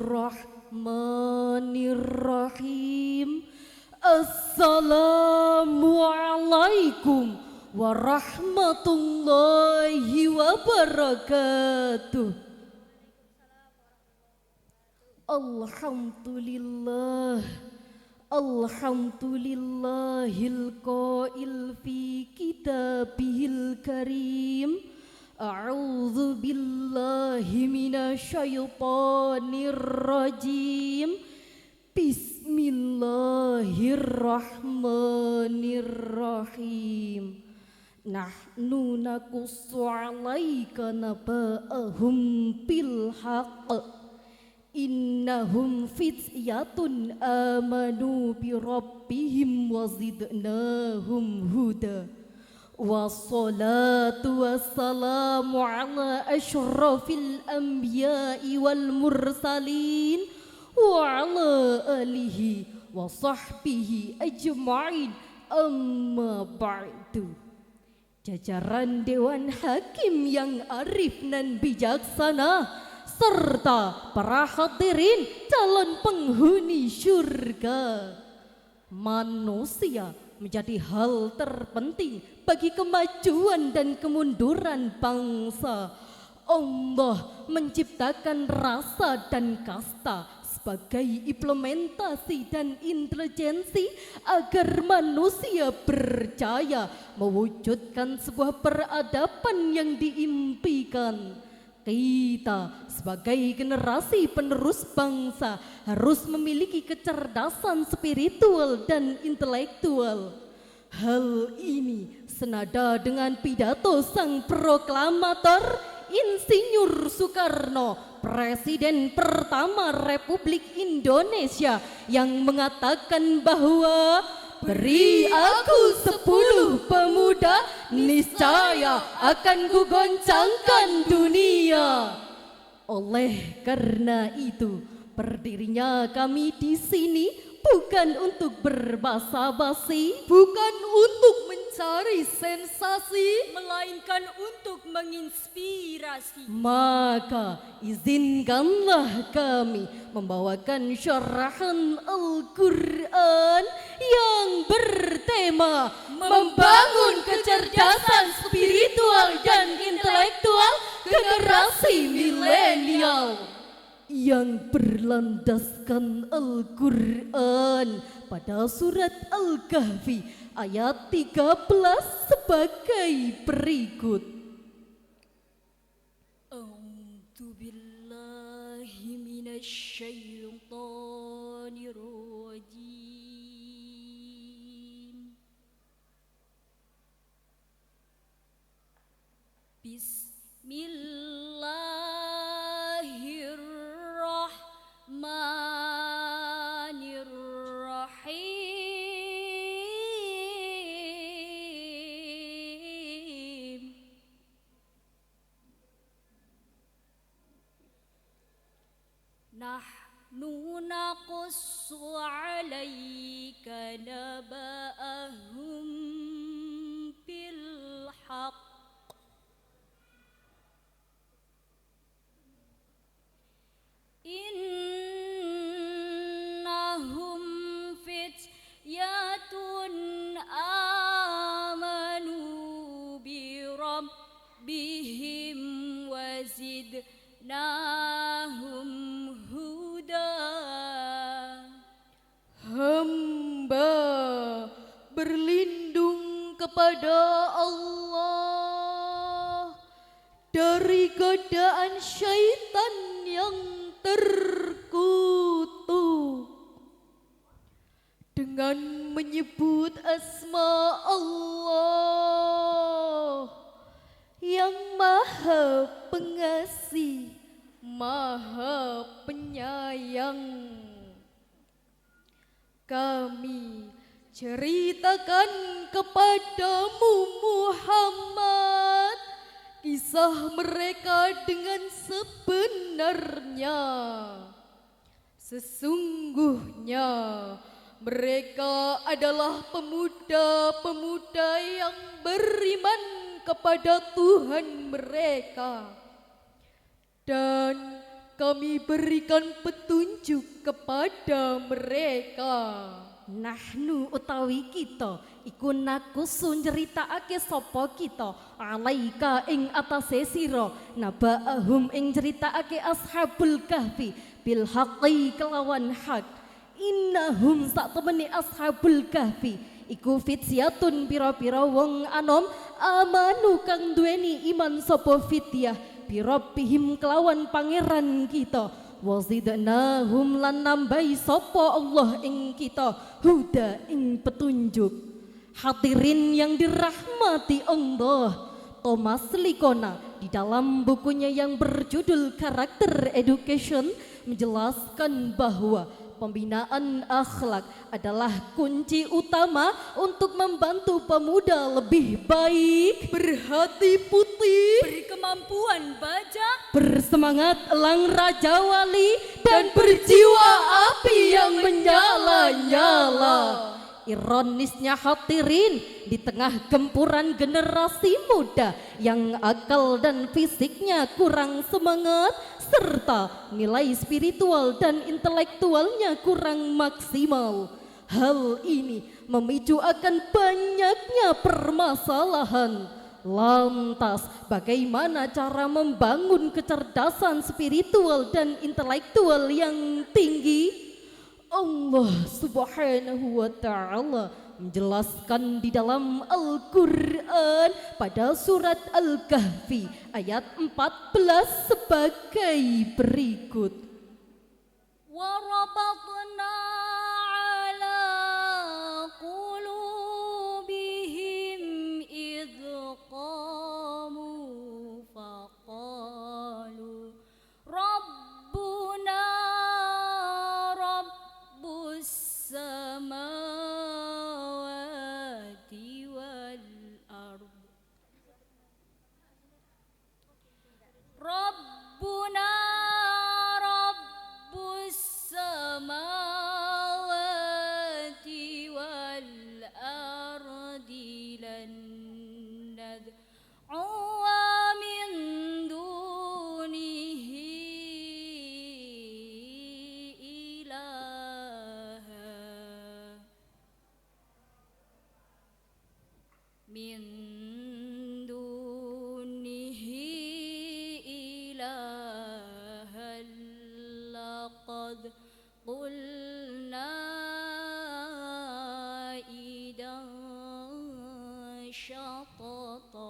Bismillahirrahmanirrahim. Assalamualaikum warahmatullahi wabarakatuh. Alhamdulillah, alhamdulillahil qail fi kitabihil karim. A'udzu billahi minasyaitonir rajim. Bismillahirrahmanirrahim. Nahnu naqussu 'alaika naba'ahum bil haqq. Innahum fityatun amanu bi rabbihim wa zidnahum huda. Wassalatu wassalamu ala asyrafil anbiya'i wal mursalin wa ala alihi wa sahbihi ajma'in, amma ba'du. Jajaran Dewan Hakim yang arif dan bijaksana, serta para hadirin calon penghuni syurga. Manusia menjadi hal terpenting bagi kemajuan dan kemunduran bangsa. Allah menciptakan rasa dan kasta sebagai implementasi dan intelijensi agar manusia berjaya mewujudkan sebuah peradaban yang diimpikan. Kita sebagai generasi penerus bangsa harus memiliki kecerdasan spiritual dan intelektual. Hal ini senada dengan pidato sang proklamator Insinyur Soekarno, Presiden pertama Republik Indonesia, yang mengatakan bahwa beri aku 10 pemuda, niscaya akan kugoncangkan dunia. Oleh karena itu, berdirinya kami di sini bukan untuk berbasa-basi, bukan untuk mencari sensasi, melainkan untuk menginspirasi. Maka izinkanlah kami membawakan syarahan Al-Quran yang bertema membangun kecerdasan spiritual dan intelektual generasi milenial, yang berlandaskan Al-Quran pada surat Al-Kahfi ayat 13 sebagai berikut. A'udzu billahi minasyaitonir rajim. Bismillahirrahmanirrahim. Nahnu naqussu 'alaika naba'ahum bil haqq. Innahum fityatun amanu bi rabbihim wa zidnahum huda. Hamba berlindung kepada Allah dari godaan syaitan yang terkutuk dengan menyebut asma Allah yang Maha Pengasih, Maha Penyayang. Kami ceritakan kepadamu Muhammad kisah mereka dengan sebenarnya. Sesungguhnya mereka adalah pemuda-pemuda yang beriman kepada Tuhan mereka dan kami berikan petunjuk kepada mereka. Nahnu utawi kita iku nakusu nyeritakake sapa kita alaika ing atase sira naba'ahum ing nyeritakake ashabul kahfi bil haqqi kelawan hak. Innahum sak temene ashabul kahfi iku fityatun pira-pira wong anom amanu kang duweni iman sapa fityah birabbihim kelawan pangeran kita wazidnahum lan nambahi sapa Allah ing kita huda ing petunjuk. Hadirin yang dirahmati Allah, Thomas Likona di dalam bukunya yang berjudul Karakter Education menjelaskan bahwa pembinaan akhlak adalah kunci utama untuk membantu pemuda lebih baik, berhati putih, berkemampuan baca, bersemangat elang Raja Wali, dan berjiwa api yang menyala-nyala. Ironisnya hadirin, di tengah gempuran generasi muda yang akal dan fisiknya kurang semangat, serta nilai spiritual dan intelektualnya kurang maksimal. Hal ini memicu akan banyaknya permasalahan. Lantas, bagaimana cara membangun kecerdasan spiritual dan intelektual yang tinggi? Allah Subhanahu wa Ta'ala menjelaskan di dalam Al-Quran pada surat Al-Kahfi ayat 14 sebagai berikut. warabatna ala qulubihim idh qamu faqalu rabbuna rabbus samawati wal ard rabbuna rabbus samawati wal ardi lan nad'u min dunihi ilaha min dunihi ilaha laqad qulna idan syatata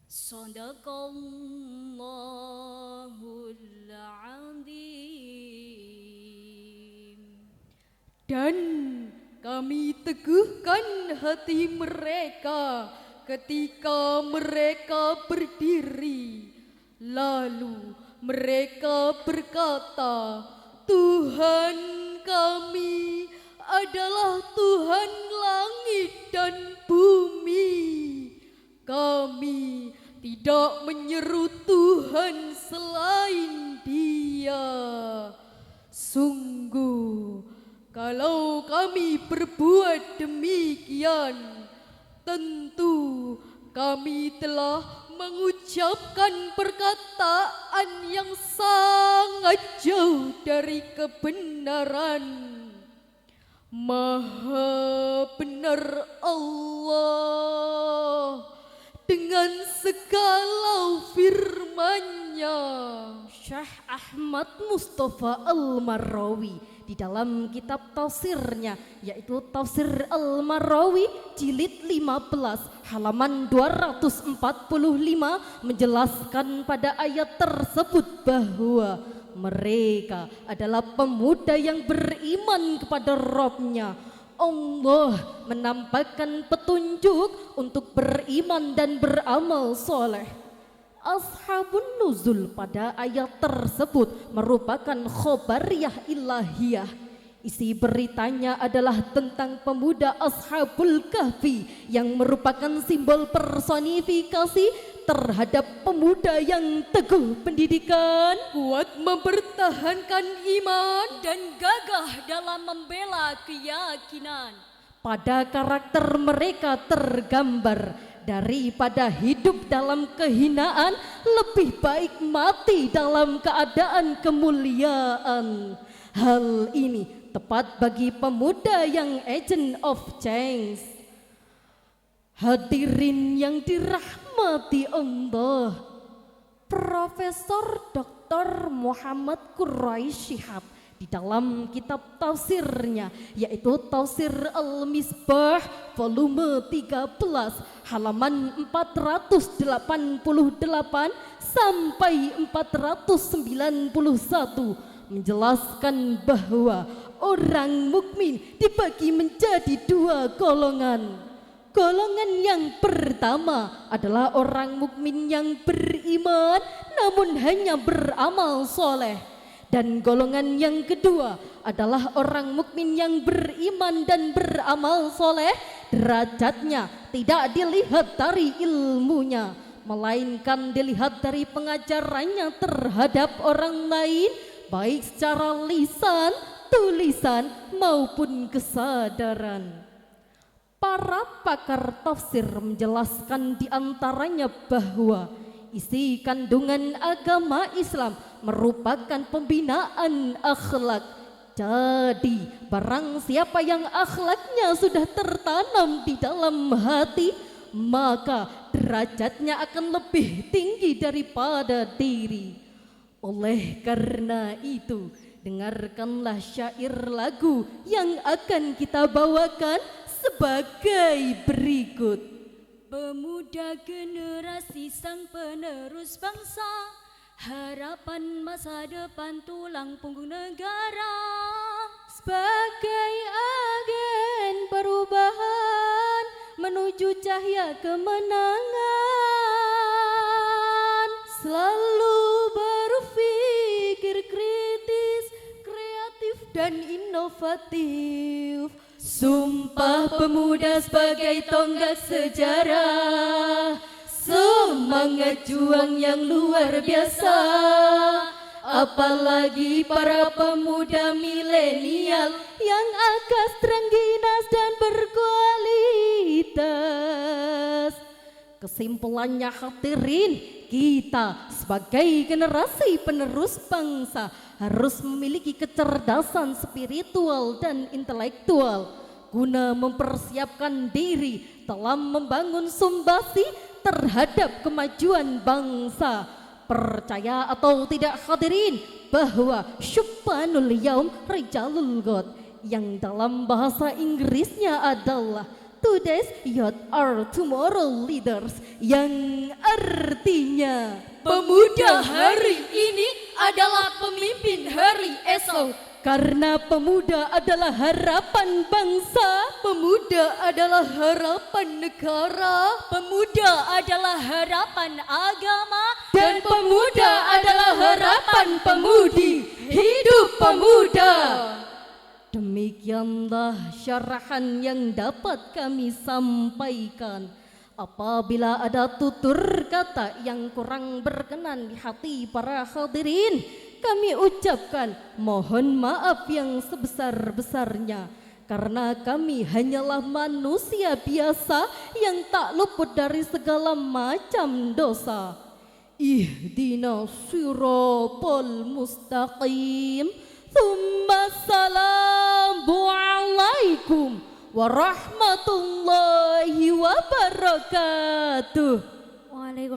sadaqallahul azim. Dan kami teguhkan hati mereka ketika mereka berdiri. Lalu mereka berkata, Tuhan kami adalah Tuhan langit dan bumi. Kami tidak menyeru Tuhan selain Dia. Sungguh, kalau kami berbuat demikian, tentu kami telah mengucapkan perkataan yang sangat jauh dari kebenaran. Maha benar Allah dengan segala firman-Nya. Syekh Ahmad Mustafa Al-Marrawi di dalam kitab tafsirnya yaitu Tafsir Al-Marrawi jilid 15 halaman 245 menjelaskan pada ayat tersebut bahwa mereka adalah pemuda yang beriman kepada Rabb-Nya. Allah menampakkan petunjuk untuk beriman dan beramal soleh. Ashabun Nuzul pada ayat tersebut merupakan khobariyah ilahiyah. Isi beritanya adalah tentang pemuda Ashabul Kahfi yang merupakan simbol personifikasi terhadap pemuda yang teguh pendidikan, kuat mempertahankan iman, dan gagah dalam membela keyakinan. pada karakter mereka tergambar, daripada hidup dalam kehinaan, lebih baik mati dalam keadaan kemuliaan. Hal ini tepat bagi pemuda yang agent of change. Hadirin yang dirahmati Allah, Profesor Dr. Muhammad Quraish Shihab di dalam kitab tafsirnya, yaitu Tafsir Al-Misbah volume 13 halaman 488 sampai 491 menjelaskan bahwa orang mukmin dibagi menjadi dua golongan. Golongan yang pertama adalah orang mukmin yang beriman namun hanya beramal soleh. Dan golongan yang kedua adalah orang mukmin yang beriman dan beramal soleh, derajatnya tidak dilihat dari ilmunya, melainkan dilihat dari pengajarannya terhadap orang lain, baik secara lisan, tulisan maupun kesadaran. Para pakar tafsir menjelaskan di antaranya bahwa isi kandungan agama Islam merupakan pembinaan akhlak. Jadi barang siapa yang akhlaknya sudah tertanam di dalam hati, maka derajatnya akan lebih tinggi daripada diri. Oleh karena itu, dengarkanlah syair lagu yang akan kita bawakan sebagai berikut. Pemuda generasi sang penerus bangsa, harapan masa depan tulang punggung negara. Sebagai agen perubahan menuju cahaya kemenangan, selalu berpikir kritis, kreatif dan inovatif. Sumpah Pemuda sebagai tonggak sejarah, semangat juang yang luar biasa. Apalagi para pemuda milenial yang akas, terengginas dan berkualitas. Kesimpulannya hadirin, kita sebagai generasi penerus bangsa harus memiliki kecerdasan spiritual dan intelektual guna mempersiapkan diri dalam membangun sumbasi terhadap kemajuan bangsa. Percaya atau tidak hadirin bahwa syubbanul yaum rijalul ghad, yang dalam bahasa Inggrisnya adalah today's youth are tomorrow leaders, yang artinya Pemuda hari ini adalah pemimpin hari esok. karena pemuda adalah harapan bangsa, pemuda adalah harapan negara, Pemuda adalah harapan agama, dan pemuda adalah harapan pemudi. Hidup pemuda! Demikianlah syarahan yang dapat kami sampaikan. Apabila ada tutur kata yang kurang berkenan di hati para hadirin, kami ucapkan mohon maaf yang sebesar-besarnya, karena kami hanyalah manusia biasa yang tak luput dari segala macam dosa. Ihdinas siratal mustaqim. Tsumma assalamu alaikum warahmatullahi wabarakatuh.